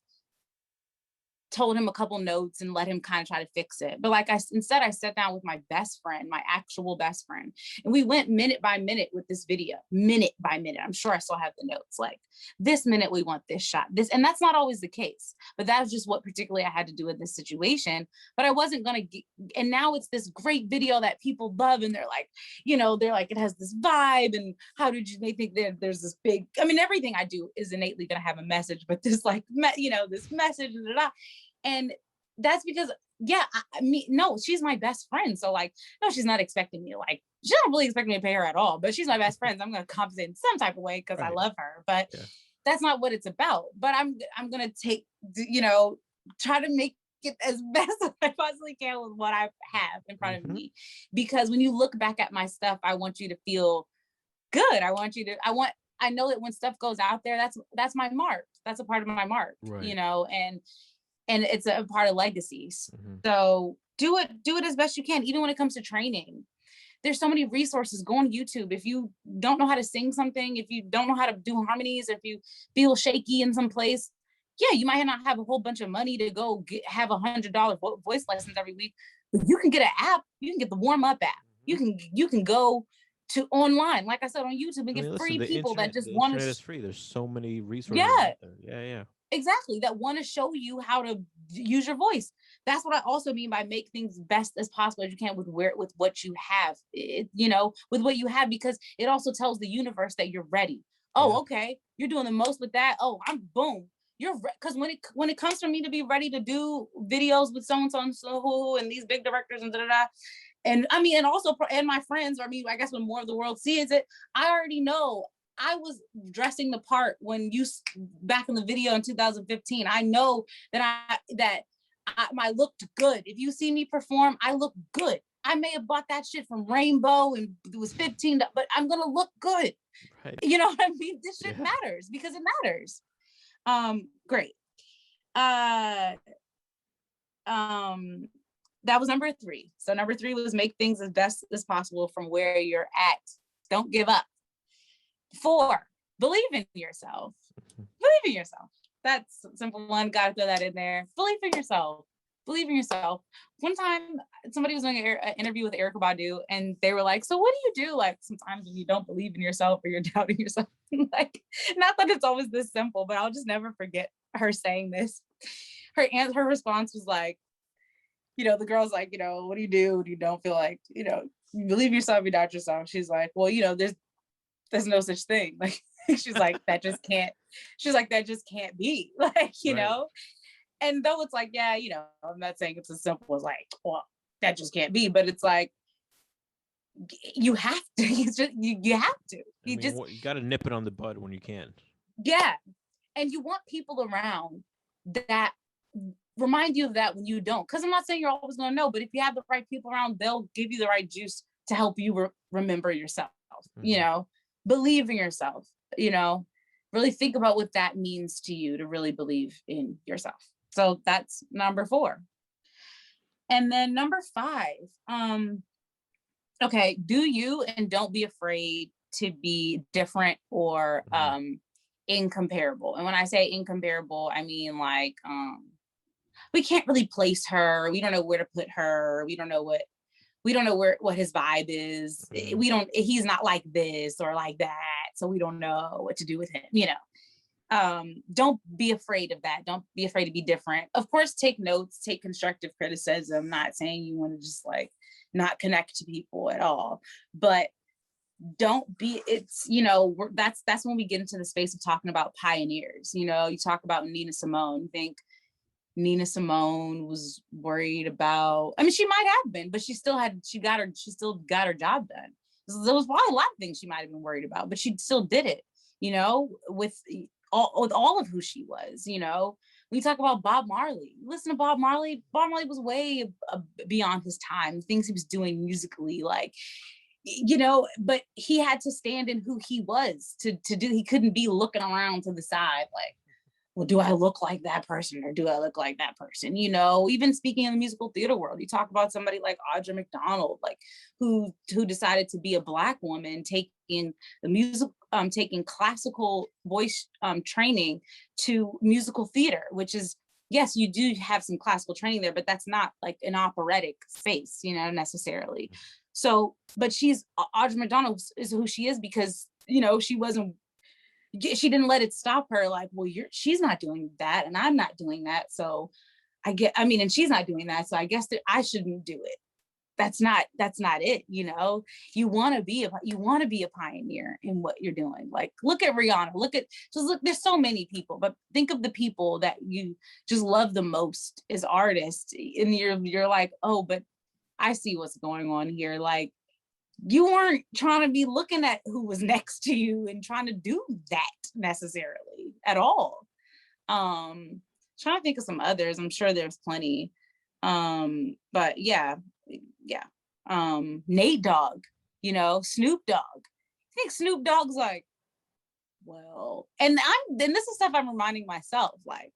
told him a couple notes and let him kind of try to fix it. But like instead I sat down with my best friend, my actual best friend, and we went minute by minute with this video, minute by minute. I'm sure I still have the notes, like this minute we want this shot, this, and that's not always the case, but that was just what particularly I had to do in this situation. But I wasn't gonna get, and now it's this great video that people love, and they're like, you know, they're like, it has this vibe, and how did you, they think there's this big, I mean, everything I do is innately gonna have a message, but this like, you know, this message, blah, blah, blah. And that's because, yeah, no, she's my best friend. So like, no, she's not expecting me to like, she don't really expect me to pay her at all, but she's my best friend. So I'm going to compensate in some type of way because I love her, but that's not what it's about. But I'm going to take, you know, try to make it as best as I possibly can with what I have in front of me. Because when you look back at my stuff, I want you to feel good. I know that when stuff goes out there, that's my mark. That's a part of my mark, you know, and it's a part of legacies. So do it as best you can. Even when it comes to training, there's so many resources. Go on YouTube. If you don't know how to sing something, if you don't know how to do harmonies, if you feel shaky in some place, yeah, you might not have a whole bunch of money to go have $100 voice lessons every week, but you can get an app. You can get the warm up app. You can go to online, like I said, on YouTube, and get free people that just want to. The internet is free. There's so many resources. Yeah. Out there. Yeah. Exactly, that want to show you how to use your voice. That's what I also mean by make things best as possible as you can with what you have, you know, with what you have, because it also tells the universe that you're ready. Oh, okay, you're doing the most with that. Oh, I'm boom. You're because when it comes for me to be ready to do videos with so and so and these big directors and da. And I mean, and also, and my friends, or I mean, I guess when more of the world sees it, I already know. I was dressing the part when back in the video in 2015. I know that I looked good. If you see me perform, I look good. I may have bought that shit from Rainbow and it was $15, but I'm gonna look good. Right. You know what I mean? This shit matters because it matters. Great. That was number 3. So number 3 was make things as best as possible from where you're at. Don't give up. 4, believe in yourself. Believe in yourself. That's a simple one. Gotta throw that in there. Believe in yourself. Believe in yourself. One time, somebody was doing an interview with Erykah Badu, and they were like, "So what do you do? Like sometimes when you don't believe in yourself or you're doubting yourself." Like, not that it's always this simple, but I'll just never forget her saying this. Her response was like, you know, the girl's like, you know, what do you do when you don't feel like, you know, you believe in yourself, you doubt yourself? She's like, well, you know, there's no such thing. Like, she's like, that just can't be, like, you know? And though it's like, yeah, you know, I'm not saying it's as simple as like, well, that just can't be, but it's like, you have to, it's just, you have to. You got to nip it on the bud when you can. Yeah. And you want people around that remind you of that when you don't. Because I'm not saying you're always going to know, but if you have the right people around, they'll give you the right juice to help you remember yourself, you know? Believe in yourself, you know, really think about what that means to you to really believe in yourself. So that's number 4. And then number 5, okay, do you and don't be afraid to be different or incomparable. And when I say incomparable, I mean like we can't really place her. We don't know where to put her. We don't know what his vibe is. He's not like this or like that. So we don't know what to do with him, you know. Don't be afraid of that. Don't be afraid to be different. Of course, take notes, take constructive criticism. Not saying you want to just like not connect to people at all, but don't be, it's, you know, that's when we get into the space of talking about pioneers. You know, you talk about Nina Simone, think Nina Simone was worried about, I mean, she might have been, but she still got her job done. There was probably a lot of things she might have been worried about, but she still did it, you know, with all of who she was, you know. We talk about Bob Marley. Listen to Bob Marley. Bob Marley was way beyond his time, things he was doing musically, like, you know, but he had to stand in who he was to do, he couldn't be looking around to the side like, well, do I look like that person or do I look like that person? You know, even speaking in the musical theater world, you talk about somebody like Audra McDonald, like who decided to be a Black woman, taking the music, taking classical voice training to musical theater, which is yes, you do have some classical training there, but that's not like an operatic space, you know, necessarily. So, but Audra McDonald is who she is because, you know, she didn't let it stop her. Like, well, she's not doing that and I'm not doing that. So and she's not doing that. So I guess that I shouldn't do it. That's not it. You know, you want to be a pioneer in what you're doing. Like, look at Rihanna, there's so many people, but think of the people that you just love the most as artists. And you're like, oh, but I see what's going on here. Like, you weren't trying to be looking at who was next to you and trying to do that necessarily at all. Trying to think of some others. I'm sure there's plenty. But yeah. Nate Dogg, you know, Snoop Dogg. I think Snoop Dogg's like, well, and this is stuff I'm reminding myself, like,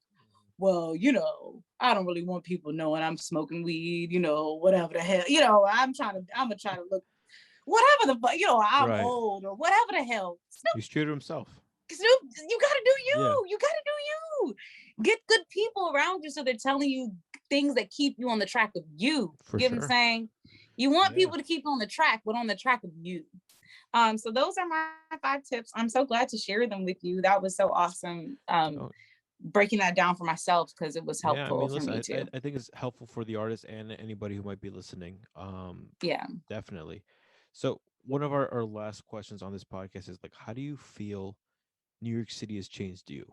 well, you know, I don't really want people knowing I'm smoking weed, you know, whatever the hell, you know, I'm gonna try to look, whatever the fuck, you know, I'm Right. old or whatever the hell. He's true to himself. Snoop, you gotta do you. Yeah. You gotta do you. Get good people around you so they're telling you things that keep you on the track of you. For you know sure. what I'm saying? You want people to keep on the track, but on the track of you. So those are my 5 tips. I'm so glad to share them with you. That was so awesome. Breaking that down for myself because it was helpful for me too. I think it's helpful for the artist and anybody who might be listening. Yeah, definitely. So one of our last questions on this podcast is like, how do you feel New York City has changed you?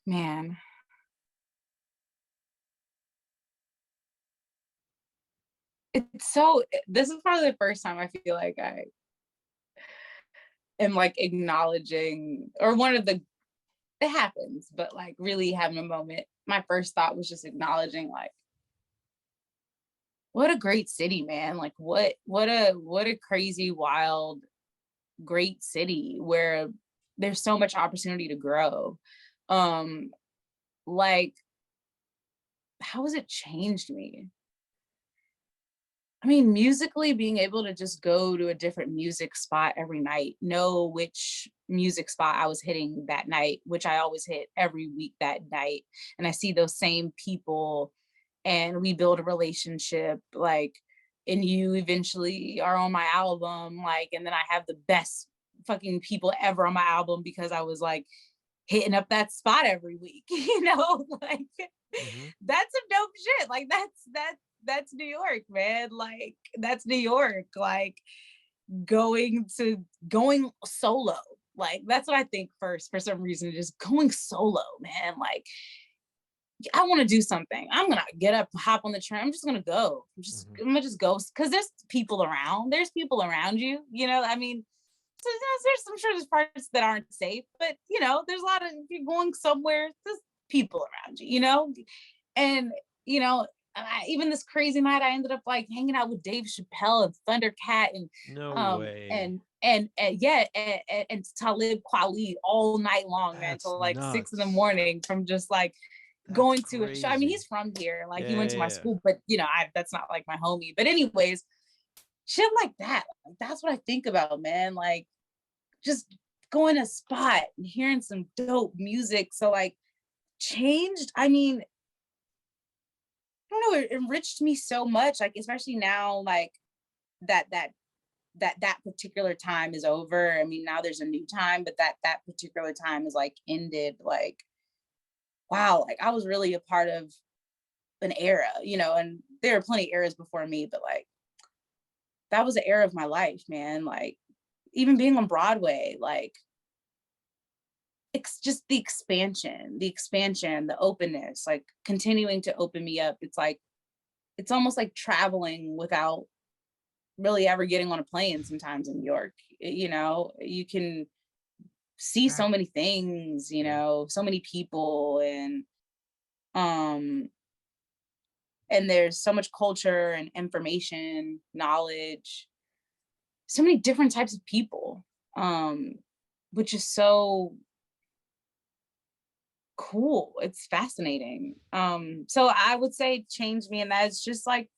Man. This is probably the first time I feel like I am like acknowledging, or it happens, but like really having a moment. My first thought was just acknowledging like, what a great city, man. Like what a crazy, wild, great city where there's so much opportunity to grow. Like, how has it changed me? I mean, musically, being able to just go to a different music spot every night, know which music spot I was hitting that night, which I always hit every week that night. And I see those same people and we build a relationship, like, and you eventually are on my album, like, and then I have the best fucking people ever on my album because I was like hitting up that spot every week, you know, like that's some dope shit. Like that's New York, man. Like that's New York. Like going solo. Like that's what I think first for some reason, just going solo, man. Like I want to do something. I'm gonna get up, hop on the train. I'm just gonna go. I'm gonna just go because there's people around. There's people around you. You know, I mean, so I'm sure there's parts that aren't safe, but you know, there's a lot of, if you're going somewhere, there's people around you. You know, and you know, even this crazy night, I ended up like hanging out with Dave Chappelle and Thundercat and No way. and Talib Kweli all night long, man, until like nuts. 6 a.m. from just like going to a show. I mean, he's from here, like he went to my school, but you know, that's not like my homie. But anyways, shit like that. Like, that's what I think about, man. Like just going to a spot and hearing some dope music. So like changed. I mean, I don't know, it enriched me so much. Like especially now, like that particular time is over. I mean, now there's a new time, but that particular time is like ended. Like wow, like I was really a part of an era, you know, and there are plenty of eras before me, but like that was an era of my life, man. Like even being on Broadway, like it's just the expansion, the openness, like continuing to open me up. It's like, it's almost like traveling without really ever getting on a plane sometimes in New York. You know, you can see so many things, you know, so many people, and there's so much culture and information, knowledge, so many different types of people, which is so cool. It's fascinating. So I would say it changed me, and that's just like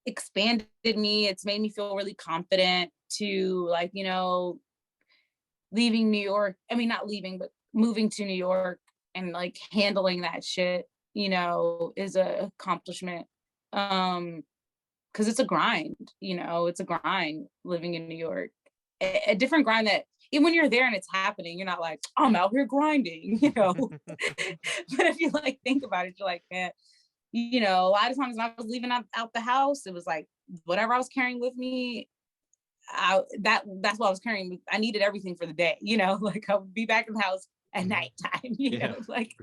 expanded me. It's made me feel really confident to like, you know, leaving New York. I mean, not leaving, but moving to New York and like handling that shit, you know, is a accomplishment. Because it's a grind, you know, it's a grind living in New York. A different grind that even when you're there and it's happening, you're not like, I'm out here grinding, you know. But if you like think about it, you're like, man, you know, a lot of times when I was leaving out the house, it was like whatever I was carrying with me, that's what I was carrying. I needed everything for the day, you know, like I would be back in the house at nighttime, you know, like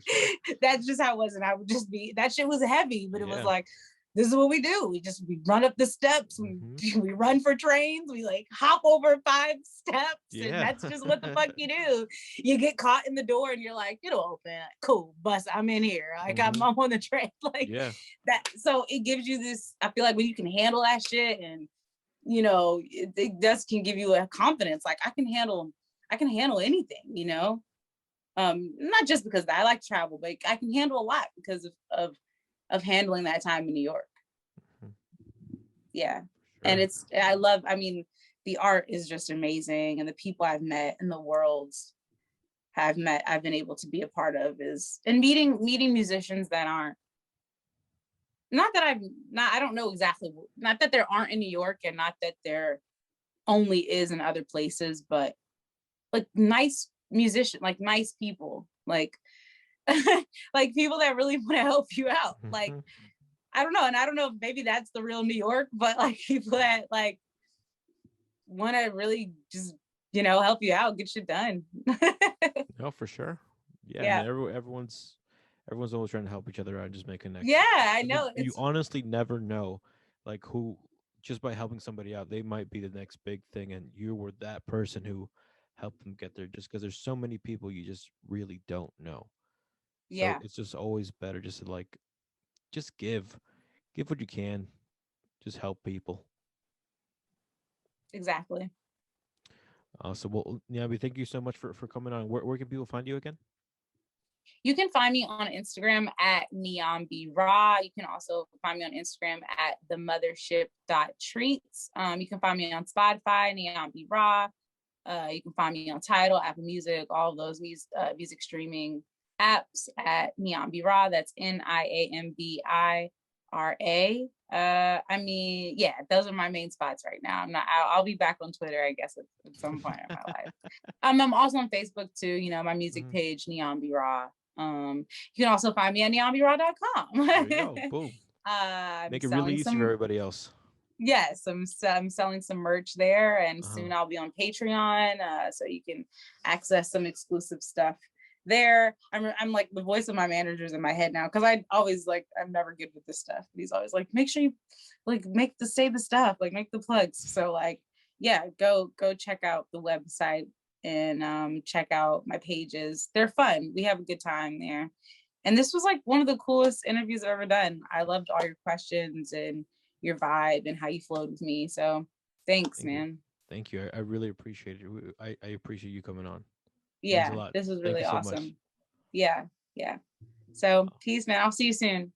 that's just how it was. And I would just be, that shit was heavy, but it was like, this is what we do. We run up the steps, we run for trains, we like hop over 5 steps, and that's just what the fuck you do. You get caught in the door and you're like, it'll open, cool, bus, I'm in here, like I'm on the train, like that. So it gives you this, I feel like when you can handle that shit, and you know, it just can give you a confidence, like I can handle anything, you know. Not just because I like to travel, but I can handle a lot because of handling that time in New York. Yeah. And I mean, the art is just amazing, and the people I've met and the worlds I've been able to be a part of and meeting musicians that aren't, I don't know exactly, not that there aren't in New York, and not that there only is in other places, but like nice musician, like nice people, like like people that really want to help you out. Like, I don't know. And I don't know if maybe that's the real New York, but like people that like want to really just, you know, help you out, get shit done. No, for sure. Yeah. I mean, everyone's always trying to help each other out and just make connections. Yeah, I know. You honestly never know, like, who, just by helping somebody out, they might be the next big thing, and you were that person who helped them get there, just because there's so many people you just really don't know. So it's just always better just to like, just give what you can, just help people. Exactly. So, well, Niambi, thank you so much for coming on. Where can people find you again? You can find me on Instagram at Niambi Ra. You can also find me on Instagram at themothership.treats. You can find me on Spotify, Niambi Ra. You can find me on Tidal, Apple Music, all of those music streaming apps at Niambi Ra. That's Niambi Ra. I mean, yeah, those are my main spots right now. I'll be back on Twitter, I guess, at some point in my life. I'm also on Facebook too, you know, my music page, Niambi Ra. You can also find me at niambira.com. There you go. Boom. Make it really easy for everybody else. Yes, I'm selling some merch there, and soon I'll be on Patreon, so you can access some exclusive stuff there. I'm like the voice of my managers in my head now, because I always like, I'm never good with this stuff. He's always like, make sure you like say the stuff, like make the plugs. So like, yeah, go check out the website and check out my pages. They're fun. We have a good time there. And this was like one of the coolest interviews I've ever done. I loved all your questions and your vibe and how you flowed with me. So thanks, man. Thank you. I really appreciate it. I appreciate you coming on. Yeah, this was really awesome. Yeah. So peace, man. I'll see you soon.